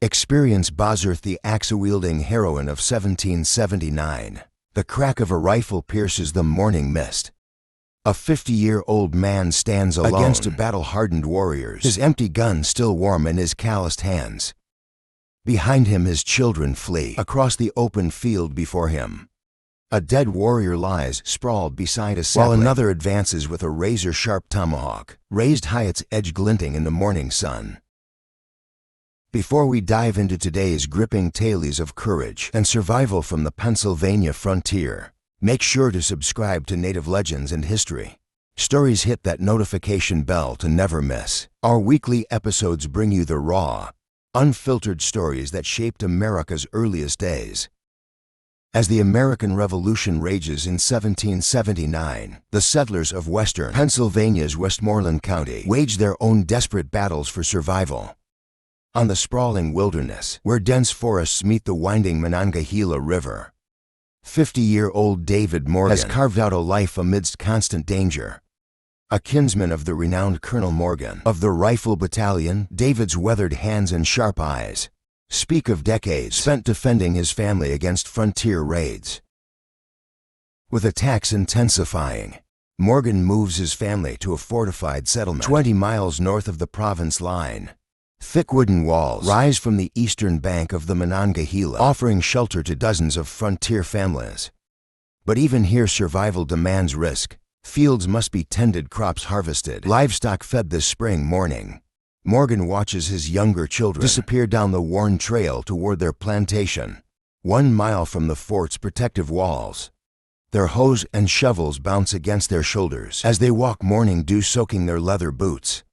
Experience Bosworth, the axe-wielding heroine of 1779. The crack of a rifle pierces the morning mist. A 50-year-old man stands alone against a battle-hardened warriors, his empty gun still warm in his calloused hands. Behind him his children flee across the open field before him. A dead warrior lies sprawled beside a sapling, while another advances with a razor-sharp tomahawk, raised high, its edge glinting in the morning sun. Before we dive into today's gripping tales of courage and survival from the Pennsylvania frontier, make sure to subscribe to Native Legends and History Stories. Hit that notification bell to never miss. Our weekly episodes bring you the raw, unfiltered stories that shaped America's earliest days. As the American Revolution rages in 1779, the settlers of western Pennsylvania's Westmoreland County wage their own desperate battles for survival. On the sprawling wilderness, where dense forests meet the winding Monongahela River, 50-year-old David Morgan has carved out a life amidst constant danger. A kinsman of the renowned Colonel Morgan of the Rifle Battalion, David's weathered hands and sharp eyes speak of decades spent defending his family against frontier raids. With attacks intensifying, Morgan moves his family to a fortified settlement 20 miles north of the province line. Thick wooden walls rise from the eastern bank of the Monongahela, offering shelter to dozens of frontier families. But even here, survival demands risk. Fields must be tended, crops harvested, livestock fed. This spring morning, Morgan watches his younger children disappear down the worn trail toward their plantation, 1 mile from the fort's protective walls. Their hoes and shovels bounce against their shoulders as they walk, morning dew soaking their leather boots.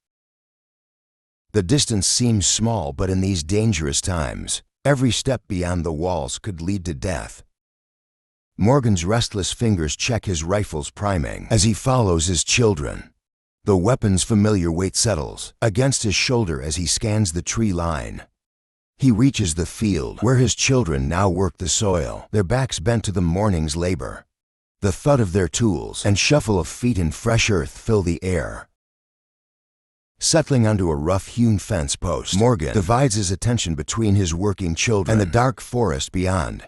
The distance seems small, but in these dangerous times, every step beyond the walls could lead to death. Morgan's restless fingers check his rifle's priming as he follows his children. The weapon's familiar weight settles against his shoulder as he scans the tree line. He reaches the field where his children now work the soil, their backs bent to the morning's labor. The thud of their tools and shuffle of feet in fresh earth fill the air. Settling onto a rough-hewn fence post, Morgan divides his attention between his working children and the dark forest beyond.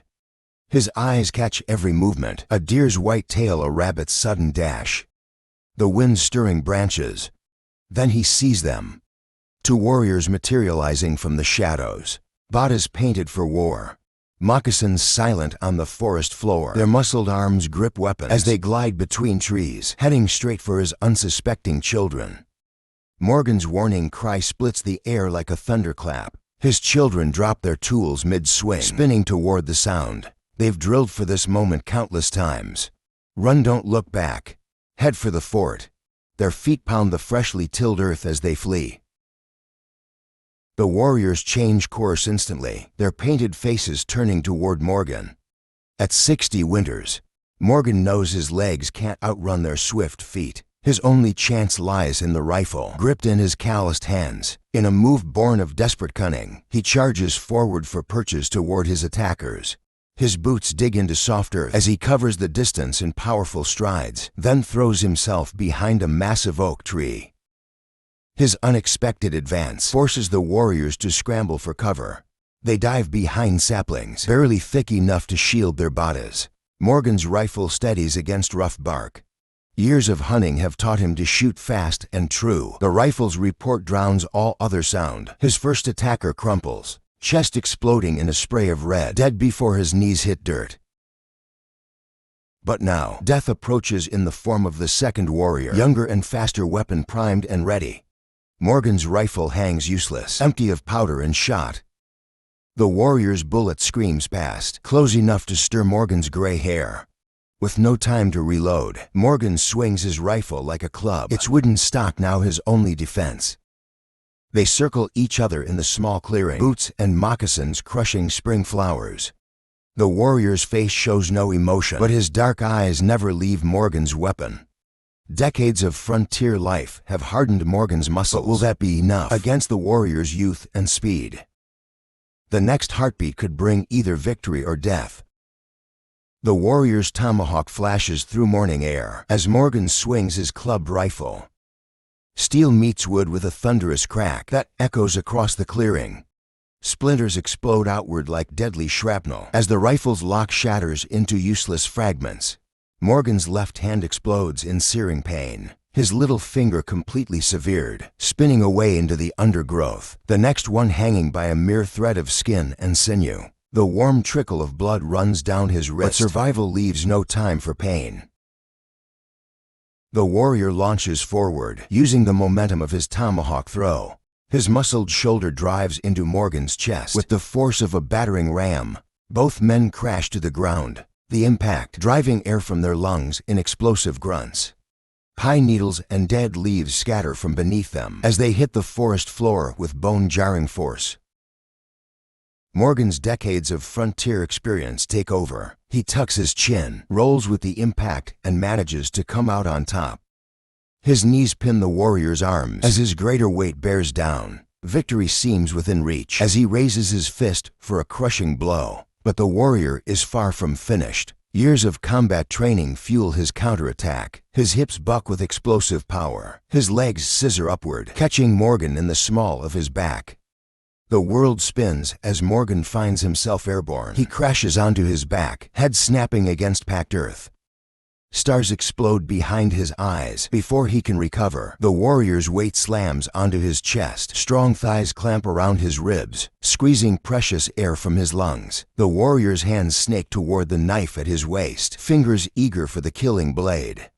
His eyes catch every movement: a deer's white tail, a rabbit's sudden dash, the wind stirring branches. Then he sees them. 2 warriors materializing from the shadows, bodies painted for war, moccasins silent on the forest floor. Their muscled arms grip weapons as they glide between trees, heading straight for his unsuspecting children. Morgan's warning cry splits the air like a thunderclap. His children drop their tools mid-swing, spinning toward the sound. They've drilled for this moment countless times. Run, don't look back. Head for the fort. Their feet pound the freshly tilled earth as they flee. The warriors change course instantly, their painted faces turning toward Morgan. At 60 winters, Morgan knows his legs can't outrun their swift feet. His only chance lies in the rifle, gripped in his calloused hands. In a move born of desperate cunning, he charges forward for purchase toward his attackers. His boots dig into soft earth as he covers the distance in powerful strides, then throws himself behind a massive oak tree. His unexpected advance forces the warriors to scramble for cover. They dive behind saplings, barely thick enough to shield their bodies. Morgan's rifle steadies against rough bark. Years of hunting have taught him to shoot fast and true. The rifle's report drowns all other sound. His first attacker crumples, chest exploding in a spray of red, dead before his knees hit dirt. But now, death approaches in the form of the second warrior, younger and faster, weapon primed and ready. Morgan's rifle hangs useless, empty of powder and shot. The warrior's bullet screams past, close enough to stir Morgan's gray hair. With no time to reload, Morgan swings his rifle like a club, its wooden stock now his only defense. They circle each other in the small clearing, boots and moccasins crushing spring flowers. The warrior's face shows no emotion, but his dark eyes never leave Morgan's weapon. Decades of frontier life have hardened Morgan's muscles. But will that be enough against the warrior's youth and speed? The next heartbeat could bring either victory or death. The warrior's tomahawk flashes through morning air as Morgan swings his clubbed rifle. Steel meets wood with a thunderous crack that echoes across the clearing. Splinters explode outward like deadly shrapnel as the rifle's lock shatters into useless fragments. Morgan's left hand explodes in searing pain, his little finger completely severed, spinning away into the undergrowth, the next one hanging by a mere thread of skin and sinew. The warm trickle of blood runs down his wrist, but survival leaves no time for pain. The warrior launches forward, using the momentum of his tomahawk throw. His muscled shoulder drives into Morgan's chest with the force of a battering ram. Both men crash to the ground, the impact driving air from their lungs in explosive grunts. Pine needles and dead leaves scatter from beneath them as they hit the forest floor with bone-jarring force. Morgan's decades of frontier experience take over. He tucks his chin, rolls with the impact, and manages to come out on top. His knees pin the warrior's arms as his greater weight bears down. Victory seems within reach as he raises his fist for a crushing blow. But the warrior is far from finished. Years of combat training fuel his counterattack. His hips buck with explosive power. His legs scissor upward, catching Morgan in the small of his back. The world spins as Morgan finds himself airborne. He crashes onto his back, head snapping against packed earth. Stars explode behind his eyes before he can recover. The warrior's weight slams onto his chest. Strong thighs clamp around his ribs, squeezing precious air from his lungs. The warrior's hands snake toward the knife at his waist, fingers eager for the killing blade.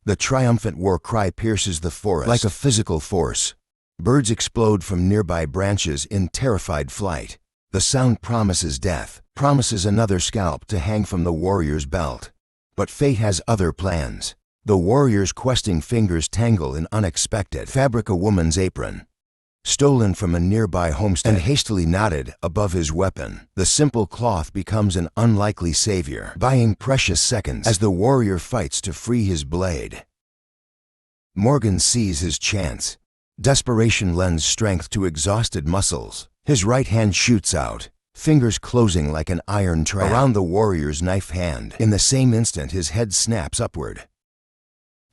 The triumphant war cry pierces the forest like a physical force. Birds explode from nearby branches in terrified flight. The sound promises death, promises another scalp to hang from the warrior's belt. But fate has other plans. The warrior's questing fingers tangle in unexpected fabric, a woman's apron, stolen from a nearby homestead and hastily knotted above his weapon. The simple cloth becomes an unlikely savior, buying precious seconds as the warrior fights to free his blade. Morgan sees his chance. Desperation lends strength to exhausted muscles. His right hand shoots out, fingers closing like an iron trap around the warrior's knife hand. In the same instant, his head snaps upward.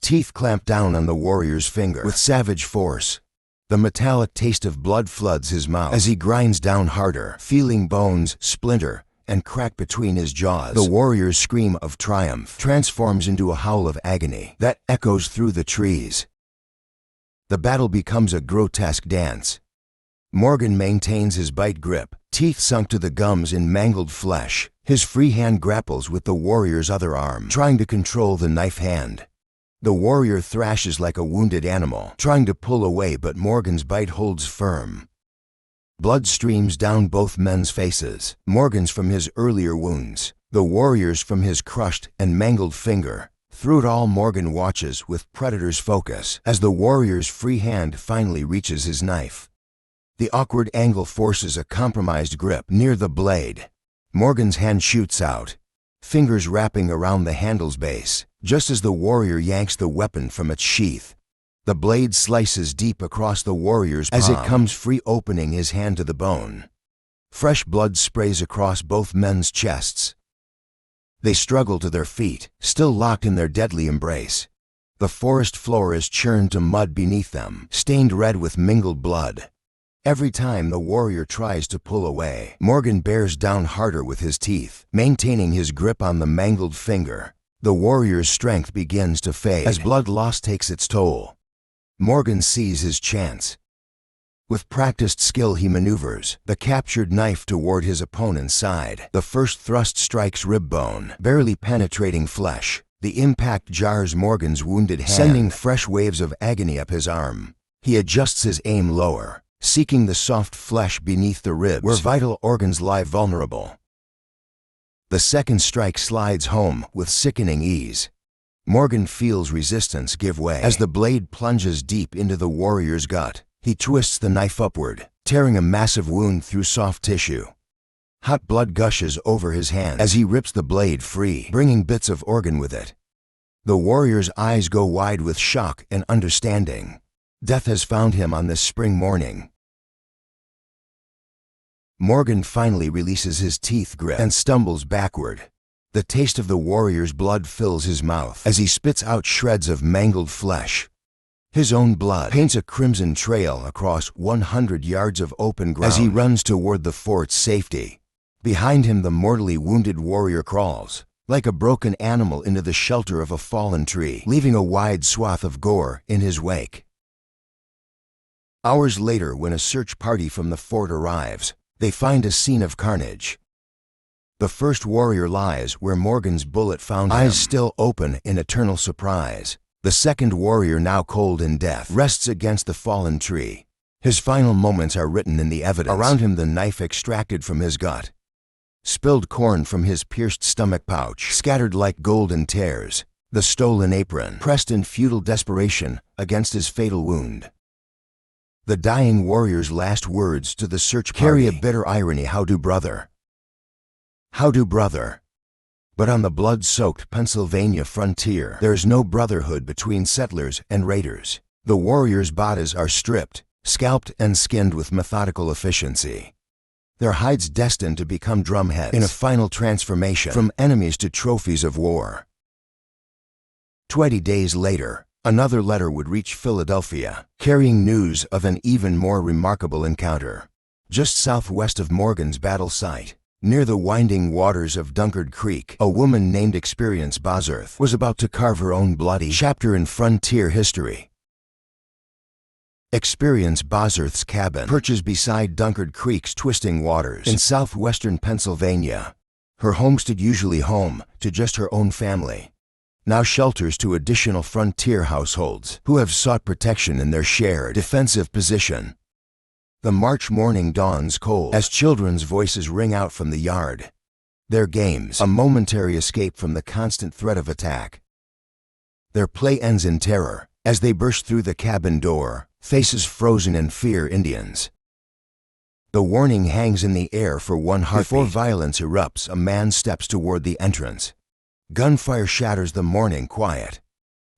Teeth clamp down on the warrior's finger with savage force. The metallic taste of blood floods his mouth as he grinds down harder, feeling bones splinter and crack between his jaws. The warrior's scream of triumph transforms into a howl of agony that echoes through the trees. The battle becomes a grotesque dance. Morgan maintains his bite grip, teeth sunk to the gums in mangled flesh. His free hand grapples with the warrior's other arm, trying to control the knife hand. The warrior thrashes like a wounded animal, trying to pull away, but Morgan's bite holds firm. Blood streams down both men's faces, Morgan's from his earlier wounds, the warrior's from his crushed and mangled finger. Through it all, Morgan watches with predator's focus as the warrior's free hand finally reaches his knife. The awkward angle forces a compromised grip near the blade. Morgan's hand shoots out, fingers wrapping around the handle's base, just as the warrior yanks the weapon from its sheath. The blade slices deep across the warrior's palm as it comes free, opening his hand to the bone. Fresh blood sprays across both men's chests. They struggle to their feet, still locked in their deadly embrace. The forest floor is churned to mud beneath them, stained red with mingled blood. Every time the warrior tries to pull away, Morgan bears down harder with his teeth, maintaining his grip on the mangled finger. The warrior's strength begins to fade as blood loss takes its toll. Morgan sees his chance. With practiced skill, he maneuvers the captured knife toward his opponent's side. The first thrust strikes rib bone, barely penetrating flesh. The impact jars Morgan's wounded hand, sending fresh waves of agony up his arm. He adjusts his aim lower, seeking the soft flesh beneath the ribs where vital organs lie vulnerable. The second strike slides home with sickening ease. Morgan feels resistance give way as the blade plunges deep into the warrior's gut. He twists the knife upward, tearing a massive wound through soft tissue. Hot blood gushes over his hand as he rips the blade free, bringing bits of organ with it. The warrior's eyes go wide with shock and understanding. Death has found him on this spring morning. Morgan finally releases his teeth grip and stumbles backward. The taste of the warrior's blood fills his mouth as he spits out shreds of mangled flesh. His own blood paints a crimson trail across 100 yards of open ground as he runs toward the fort's safety. Behind him, the mortally wounded warrior crawls, like a broken animal, into the shelter of a fallen tree, leaving a wide swath of gore in his wake. Hours later, when a search party from the fort arrives, they find a scene of carnage. The first warrior lies where Morgan's bullet found him, eyes still open in eternal surprise. The second warrior, now cold in death, rests against the fallen tree. His final moments are written in the evidence. Around him, the knife extracted from his gut, spilled corn from his pierced stomach pouch, scattered like golden tears, the stolen apron, pressed in futile desperation against his fatal wound. The dying warrior's last words to the search party carry a bitter irony. How do, brother? How do, brother? But on the blood-soaked Pennsylvania frontier, there's no brotherhood between settlers and raiders. The warriors' bodies are stripped, scalped, and skinned with methodical efficiency. Their hides destined to become drumheads in a final transformation from enemies to trophies of war. 20 days later, another letter would reach Philadelphia, carrying news of an even more remarkable encounter. Just southwest of Morgan's battle site, near the winding waters of Dunkard Creek, a woman named Experience Bozarth was about to carve her own bloody chapter in frontier history. Experience Bozarth's cabin perches beside Dunkard Creek's twisting waters in southwestern Pennsylvania. Her homestead, usually home to just her own family, now shelters to additional frontier households who have sought protection in their shared defensive position. The March morning dawns cold as children's voices ring out from the yard. Their games, a momentary escape from the constant threat of attack. Their play ends in terror as they burst through the cabin door, faces frozen in fear. Indians. The warning hangs in the air for one heartbeat. Before violence erupts, a man steps toward the entrance. Gunfire shatters the morning quiet.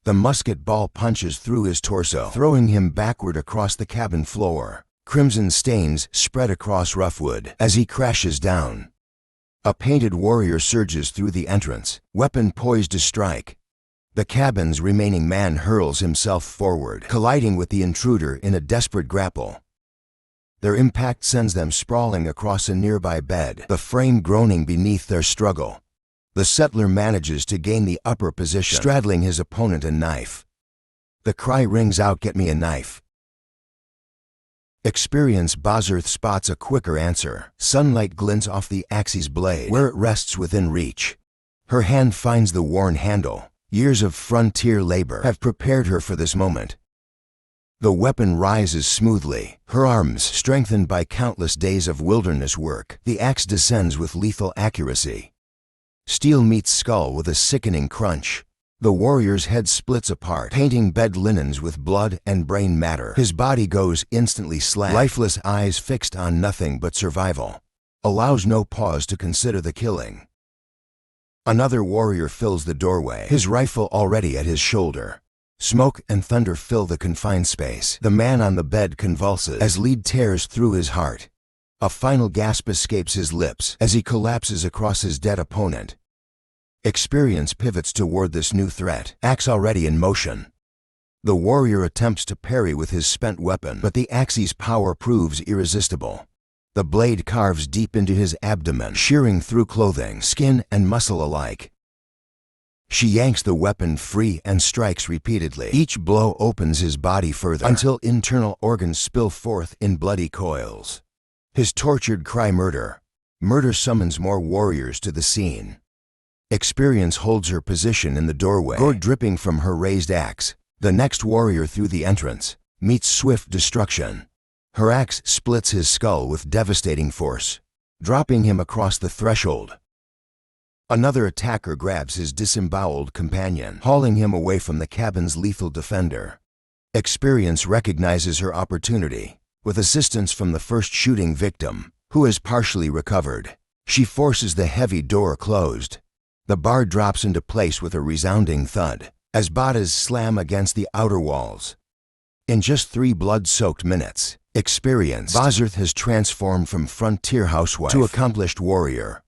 The musket ball punches through his torso, throwing him backward across the cabin floor. Crimson stains spread across roughwood as he crashes down. A painted warrior surges through the entrance, weapon poised to strike. The cabin's remaining man hurls himself forward, colliding with the intruder in a desperate grapple. Their impact sends them sprawling across a nearby bed, the frame groaning beneath their struggle. The settler manages to gain the upper position, straddling his opponent, a knife. The cry rings out, "Get me a knife." Experience Bozarth spots a quicker answer. Sunlight glints off the axe's blade where it rests within reach. Her hand finds the worn handle. Years of frontier labor have prepared her for this moment. The weapon rises smoothly, her arms strengthened by countless days of wilderness work. The axe descends with lethal accuracy. Steel meets skull with a sickening crunch. The warrior's head splits apart, painting bed linens with blood and brain matter. His body goes instantly slack, lifeless eyes fixed on nothing but survival. Allows no pause to consider the killing. Another warrior fills the doorway, his rifle already at his shoulder. Smoke and thunder fill the confined space. The man on the bed convulses as lead tears through his heart. A final gasp escapes his lips as he collapses across his dead opponent. Experience pivots toward this new threat, axe already in motion. The warrior attempts to parry with his spent weapon, but the axe's power proves irresistible. The blade carves deep into his abdomen, shearing through clothing, skin, and muscle alike. She yanks the weapon free and strikes repeatedly. Each blow opens his body further until internal organs spill forth in bloody coils. His tortured cry, "Murder!" Murder summons more warriors to the scene. Experience holds her position in the doorway, gore dripping from her raised axe. The next warrior through the entrance meets swift destruction. Her axe splits his skull with devastating force, dropping him across the threshold. Another attacker grabs his disemboweled companion, hauling him away from the cabin's lethal defender. Experience recognizes her opportunity. With assistance from the first shooting victim, who has partially recovered, she forces the heavy door closed. The bar drops into place with a resounding thud as bodies slam against the outer walls. In just 3 blood-soaked minutes, Experience Bozarth has transformed from frontier housewife to accomplished warrior.